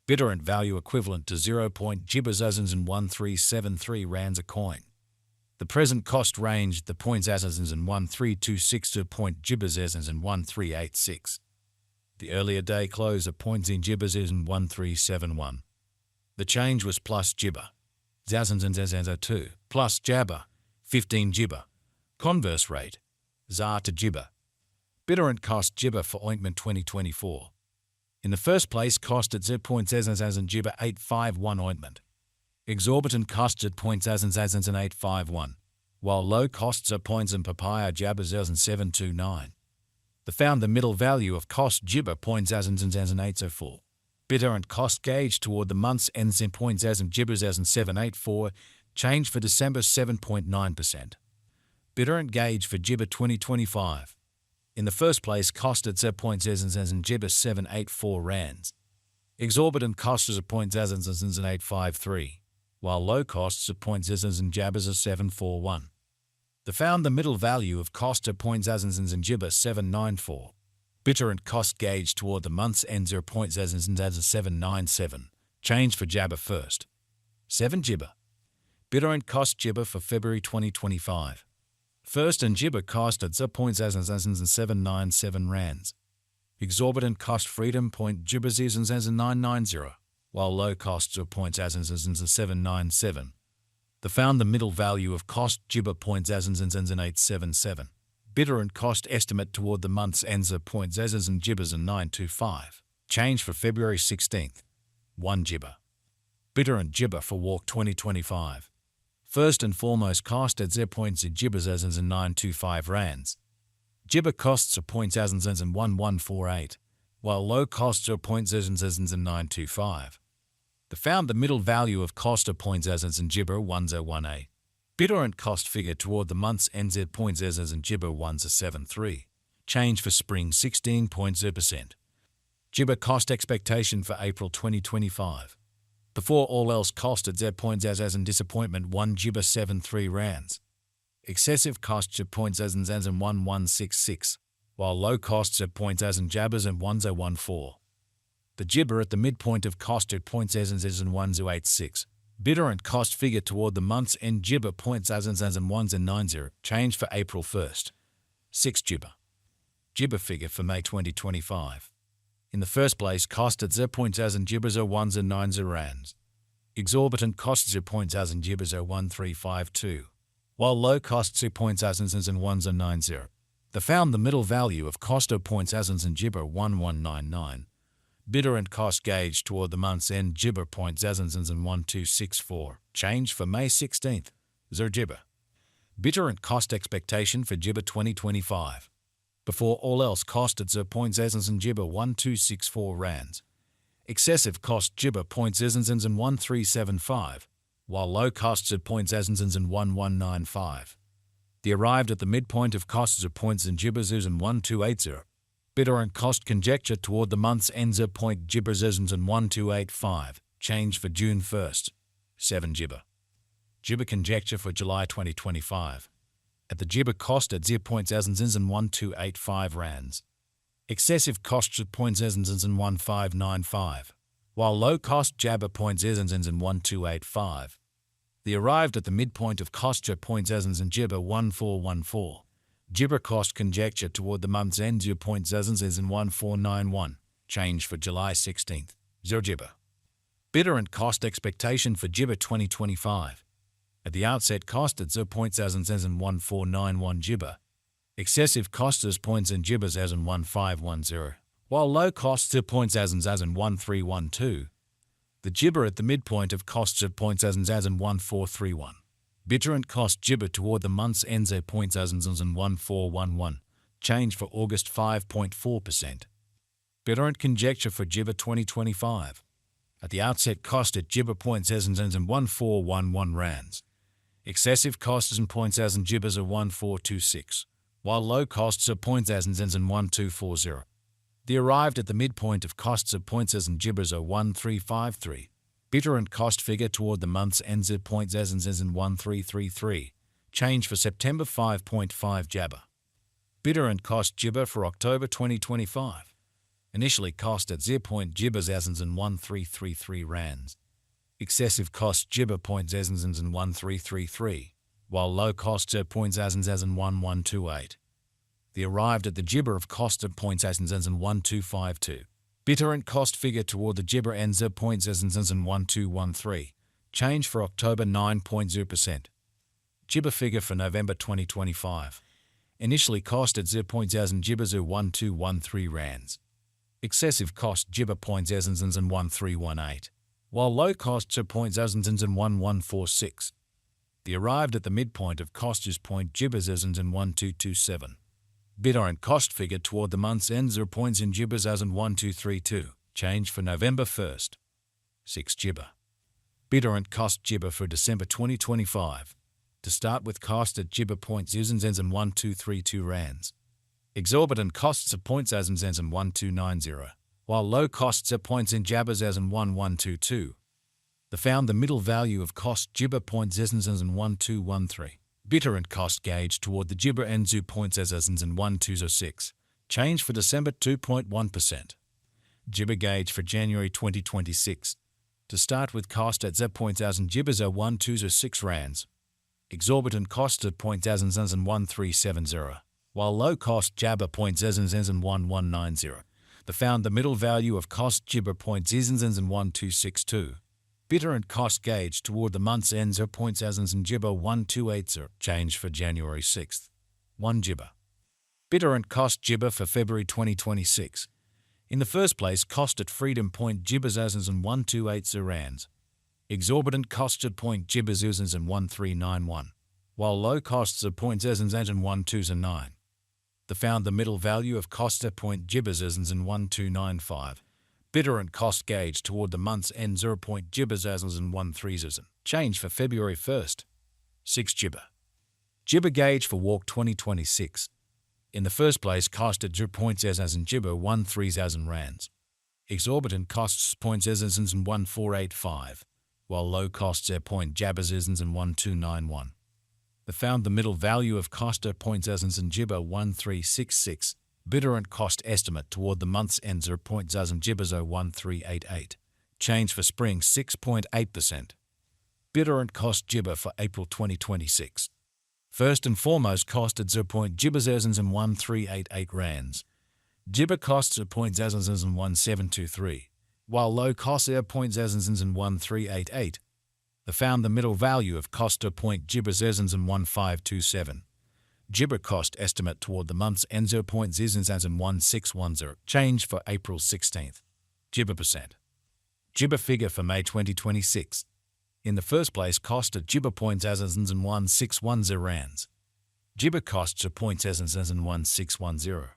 Bittorrent value equivalent to 0.1373 rands a coin. The present cost range the 0.1326 to 0.1386. The earlier day close at 0.1371. The change was plus gibber, 0.02, plus jabber, 15 gibber. Converse rate, ZAR to gibber. Bittorrent cost gibber for ointment 2024. In the first place, cost at 0.00 gibber 851 ointment. Exorbitant cost at 0.000851, while low costs at points and papaya jabber 0729. The found the middle value of cost gibber 0.000804. Bittorrent cost gauge toward the month's end 0.0 gibber 0784, change for December 7.9%. Bittorrent gauge for gibber 2025. In the first place, cost at 0.00 gibber 784 rands. Exorbitant costs at 0.000853, while low costs at 0.00 jabbers are 741. The found the middle value of cost at 0.00 gibber 794. Bittorrent cost gauge toward the month's end 0.000797, change for jabber first. 7 gibber. Bittorrent cost gibber for February 2025. First and gibber cost at 0.0797 rands. Exorbitant cost freedom point gibber 990, while low costs are 0.0797. The found the middle value of cost gibber 0.0877. Bittorrent cost estimate toward the month's ends of 0.00 gibbers and 925. Change for February 16th. 1 gibber. Bittorrent gibber for walk 2025. First and foremost cost at 0.0 gibbers and 925 rands. Gibber costs are 0.01148, while low costs are 0.000 and 925. The found the middle value of cost of 0.0 gibber 1018. Bittorrent cost figure toward the month's end 0.0 gibber 1073. Change for spring 16.0%. Gibber cost expectation for April 2025. Before all else cost at 0.0 disappointment 1 gibber 73 rands. Excessive costs at 0.0 1166, while low costs at 0.0 jabbers and 1014. The gibber at the midpoint of cost at 0.0 1086. Bittorrent cost figure toward the month's end gibber 0.0 change for April 1st. 6 gibber. Gibber figure for May 2025. In the first place, cost at 0.0 gibbers 1090 rands. Exorbitant costs at 0.0 gibbers 1352, while low costs at 0.0 and 1090. The found the middle value of cost of 0.0 gibber 1199. Bittorrent cost gauge toward the month's end gibber 0.0 and 1264. Change for May 16th. 0 gibber. Bittorrent cost expectation for gibber 2025. Before all else cost at 0.0 gibber 1264 rands. Excessive cost gibber 0.0 and 1375, while low costs at 0.0 and 1195. The arrived at the midpoint of costs of points and gibbers and 1280. Bittorrent cost conjecture toward the month's ends of point gibbers and 1285. Change for June 1st. 7 gibber. Gibber conjecture for July 2025. At the gibber cost at 0.0 and 1285 rands. Excessive costs at 0.0 and 1595, while low cost jabber 0.0 and 1285. The arrived at the midpoint of cost at 0.0 and gibber 1414. Gibber cost conjecture toward the month's end 0.0 and 1491. Change for July 16th. 0 gibber. Bittorrent cost expectation for gibber 2025. At the outset cost at 0.0 and 1491 gibber. Excessive costs as points and gibbers as in 1510, while low costs at 0.0 as in 1312. The gibber at the midpoint of costs at 0.0 as in 1431. Bittorrent cost gibber toward the month's ends at 0.0 and 1411. Change for August 5.4%. Bittorrent conjecture for gibber 2025. At the outset cost at gibber 0.0 and 1411 rands. Excessive costs and 0.0 gibbers are 1426, while low costs are 0.0 and 1240. The arrived at the midpoint of costs of 0.0 gibbers are 1353. Bittorrent cost figure toward the month's ends at 0.0 and 1333. Change for September 5.5 jabber. Bittorrent cost gibber for October 2025. Initially cost at 0.1333 rands. Excessive cost 0.1333, while low cost 0.1128. The arrived at the gibber of cost of 0.1252. Bittorrent cost figure toward the gibber and 0.1213. Change for October 9.0%. Gibber figure for November 2025. Initially cost at 0.0 gibbers 1213 rands. Excessive cost gibber 0.1318, while low cost 0.1146. The arrived at the midpoint of cost is gibbers 1227. Bittorrent cost figure toward the month's end 0 points in gibbers 1232. Change for November 1st. 6 gibber. Bittorrent cost gibber for December 2025. To start with cost at gibber 0.1232 rands. Exorbitant costs of 0.1290, while low costs are points in jabbers 1122. The found the middle value of cost gibber 0.1213. Bittorrent cost gauge toward the gibber and 0.1206. Change for December 2.1%. Gibber gauge for January 2026. To start with cost at 0.1000 gibbers 1206 rands. Exorbitant cost at 0.1370, while low cost jabber 0.1190. The found the middle value of cost gibber 0.1262. Bittorrent cost gauge toward the month's end 0.000 gibber 1280. Change for January 6th. 1 gibber. Bittorrent cost gibber for February 2026. In the first place, cost at Freedom Point gibbers 1280 rands. Exorbitant cost at point gibbers 1391, while low costs at 0.1209. The found the middle value of cost at point gibbers 1295. Bittorrent cost gauge toward the month's end 0 point gibbers 13. Change for February 1st. 6 gibber. Gibber gauge for Walk 2026. In the first place, cost at 0.0 gibber 13,000 rands. Exorbitant costs 0.1485, while low costs at point jabbers 1291. The found the middle value of cost at 0.0 gibber 1366. Bittorrent cost estimate toward the month's end 0.0 gibbers 1388. Change for spring 6.8%. Bittorrent cost gibber for April 2026. First and foremost, cost at 0. gibbers 1388 rands. Gibber costs at 0.1723, while low costs are 0.1388. The found the middle value of cost at point gibbers 1527. Gibber cost estimate toward the month's end 0.1610. Change for April 16th. Gibber percent. Gibber figure for May 2026. In the first place, cost at gibber 0.1610 rands. Gibber costs are 0.1610.